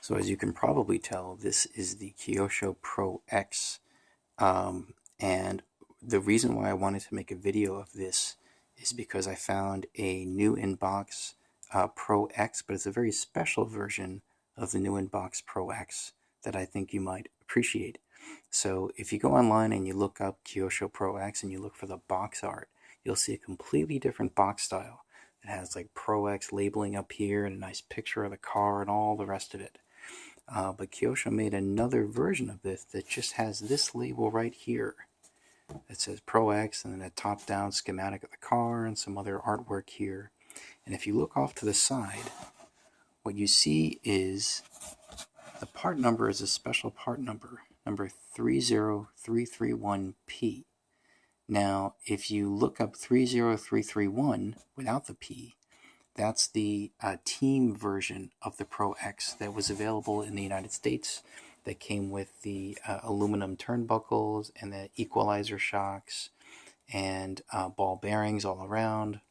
So as you can probably tell, this is the Kyosho Pro-X, and the reason why I wanted to make a video of this is because I found a new inbox Pro-X, but it's a very special version of the new inbox Pro-X that I think you might appreciate. So if you go online and you look up Kyosho Pro-X and you look for the box art, you'll see a completely different box style. It has like Pro-X labeling up here and a nice picture of the car and all the rest of it. But Kyosho made another version of this that just has this label right here. It says Pro-X and then a top-down schematic of the car and some other artwork here. And if you look off to the side, what you see is the part number is a special part number, number 30331P. Now, if you look up 30331 without the P, that's the team version of the Pro-X that was available in the United States that came with the aluminum turnbuckles and the equalizer shocks and ball bearings all around.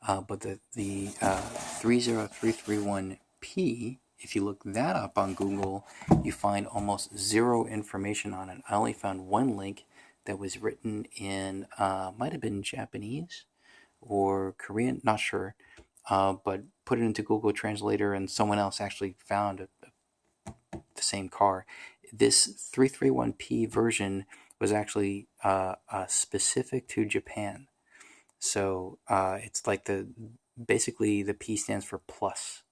But the 30331P, if you look that up on Google, you find almost zero information on it. I only found one link that was written in, might have been Japanese or Korean, not sure, but put it into Google Translator and someone else actually found the same car. This 331P version was actually specific to Japan. So it's like basically the P stands for plus.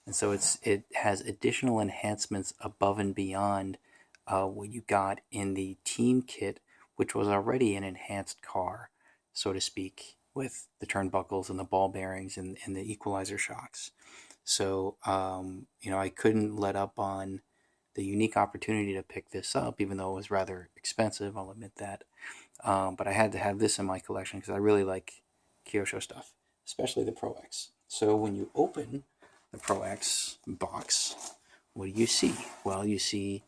And so it has additional enhancements above and beyond what you got in the team kit, which was already an enhanced car, so to speak, with the turnbuckles and the ball bearings and the equalizer shocks. So, I couldn't let up on the unique opportunity to pick this up, even though it was rather expensive, I'll admit that. But I had to have this in my collection because I really like Kyosho stuff, especially the Pro-X. So when you open the Pro-X box, what do you see? Well, you see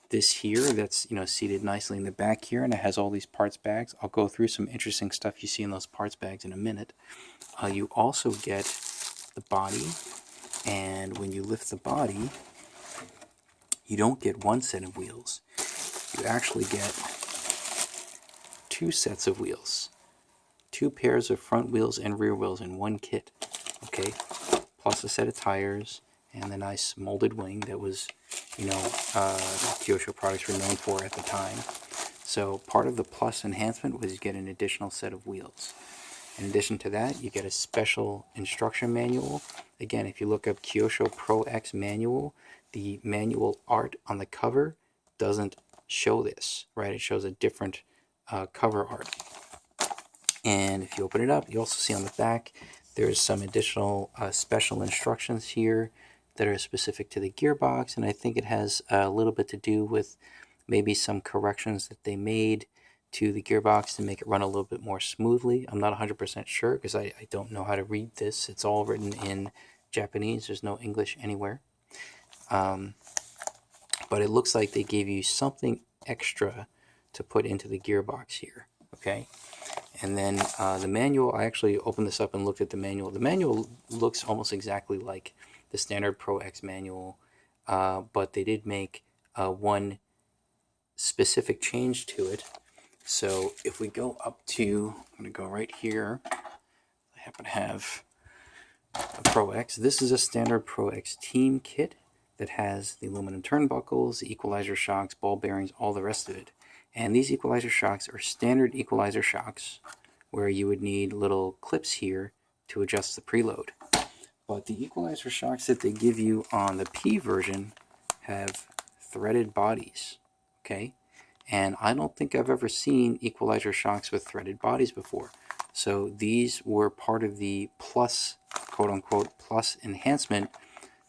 this here that's seated nicely in the back here, and it has all these parts bags. I'll go through some interesting stuff you see in those parts bags in a minute. You also get the body, and when you lift the body, you don't get one set of wheels. You actually get two sets of wheels, two pairs of front wheels and rear wheels in one kit, okay, plus a set of tires and the nice molded wing that was Kyosho products were known for at the time. So part of the plus enhancement was you get an additional set of wheels. In addition to that, you get a special instruction manual. Again, if you look up Kyosho Pro-X manual, the manual art on the cover doesn't show this, right? It shows a different cover art. And if you open it up, you also see on the back there's some additional special instructions here that are specific to the gearbox, and I think it has a little bit to do with maybe some corrections that they made to the gearbox to make it run a little bit more smoothly. I'm not 100% sure because I don't know how to read this. It's all written in Japanese. There's no English anywhere. But it looks like they gave you something extra to put into the gearbox here, okay? And then the manual, I actually opened this up and looked at the manual. The manual looks almost exactly like the standard Pro-X manual, but they did make one specific change to it. So if we go up to, I'm going to go right here. I happen to have a Pro-X. This is a standard Pro-X team kit that has the aluminum turnbuckles, the equalizer shocks, ball bearings, all the rest of it. And these equalizer shocks are standard equalizer shocks where you would need little clips here to adjust the preload. But the equalizer shocks that they give you on the P version have threaded bodies, okay? And I don't think I've ever seen equalizer shocks with threaded bodies before. So these were part of the plus, quote-unquote, plus enhancement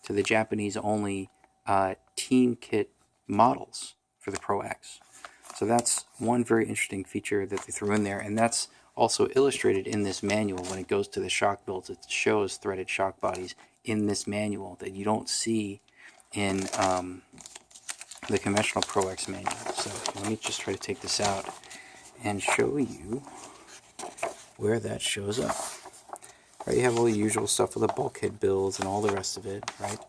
to the Japanese-only team kit models for the Pro-X. So that's one very interesting feature that they threw in there, and that's also illustrated in this manual. When it goes to the shock builds, it shows threaded shock bodies in this manual that you don't see in the conventional Pro-X manual. So let me just try to take this out and show you where that shows up. Right, you have all the usual stuff with the bulkhead builds and all the rest of it, right?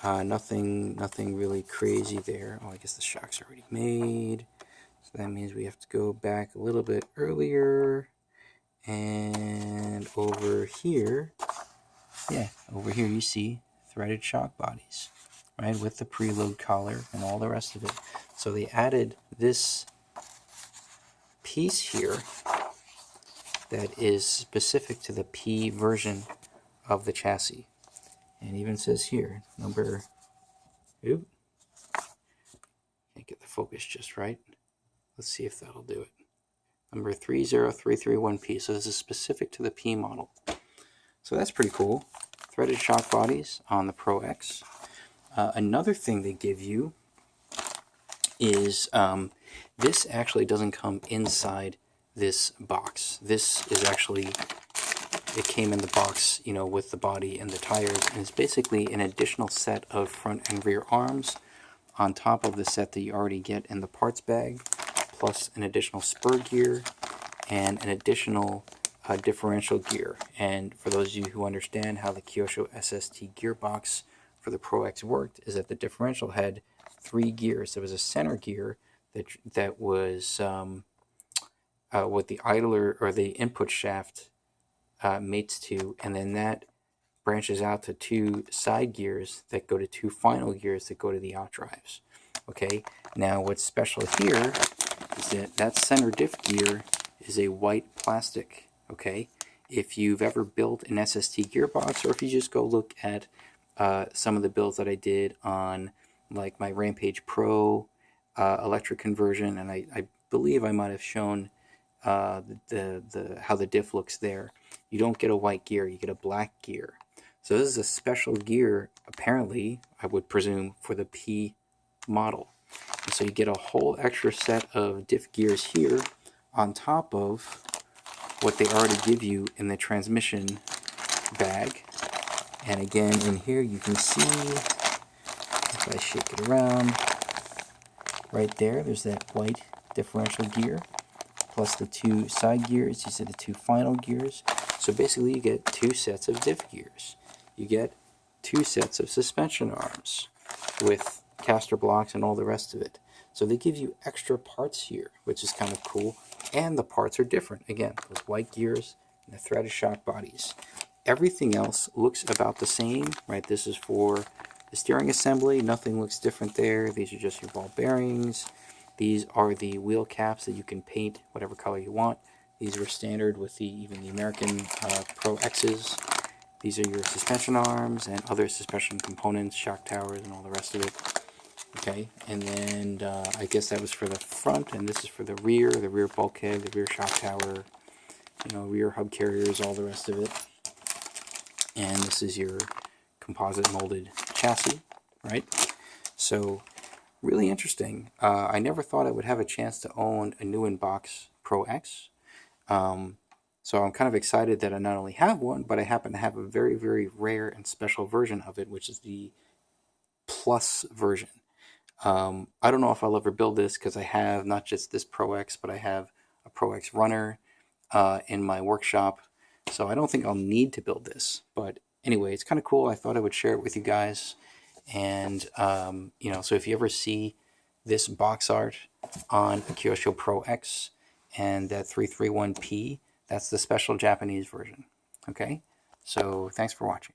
Nothing really crazy there. Oh, I guess the shock's already made. So that means we have to go back a little bit earlier. And over here, yeah, over here you see threaded shock bodies, right, with the preload collar and all the rest of it. So they added this piece here that is specific to the P version of the chassis. And it even says here, number, oop, can't get the focus just right. Let's see if that'll do it. Number 30331P. So this is specific to the P model. So that's pretty cool. Threaded shock bodies on the Pro-X. Another thing they give you is this actually doesn't come inside this box. This is actually, it came in the box, you know, with the body and the tires, and it's basically an additional set of front and rear arms on top of the set that you already get in the parts bag, plus an additional spur gear and an additional differential gear. And for those of you who understand how the Kyosho Sst Gear Box for the Pro-X worked, is that the differential had 3 gears. There was a center gear that was what the idler or the input shaft mates to, and then that branches out to 2 side gears that go to 2 final gears that go to the outdrives. Okay, now what's special here is that that center diff gear is a white plastic. Okay, if you've ever built an SST gearbox, or if you just go look at some of the builds that I did on like my Rampage Pro electric conversion, and I believe I might have shown how the diff looks there. You don't get a white gear, you get a black gear. So this is a special gear, apparently, I would presume, for the P model. And so you get a whole extra set of diff gears here on top of what they already give you in the transmission bag. And again, in here you can see, if I shake it around, right there, there's that white differential gear, plus the 2 side gears. These are the 2 final gears. So basically you get 2 sets of diff gears. You get 2 sets of suspension arms with caster blocks and all the rest of it. So they give you extra parts here, which is kind of cool. And the parts are different. Again, those white gears and the threaded shock bodies. Everything else looks about the same, right? This is for the steering assembly. Nothing looks different there. These are just your ball bearings. These are the wheel caps that you can paint whatever color you want. These are standard with even the American Pro-X's. These are your suspension arms and other suspension components, shock towers, and all the rest of it. Okay, and then I guess that was for the front, and this is for the rear bulkhead, the rear shock tower, you know, rear hub carriers, all the rest of it. And this is your composite molded chassis, right? So really interesting. I never thought I would have a chance to own a new in-box Pro-X. So I'm kind of excited that I not only have one, but I happen to have a very, very rare and special version of it, which is the Plus version. I don't know if I'll ever build this because I have not just this Pro-X, but I have a Pro-X runner in my workshop. So I don't think I'll need to build this. But anyway, it's kind of cool. I thought I would share it with you guys. And, you know, so if you ever see this box art on a Kyosho Pro-X and that 331P, that's the special Japanese version. Okay? So thanks for watching.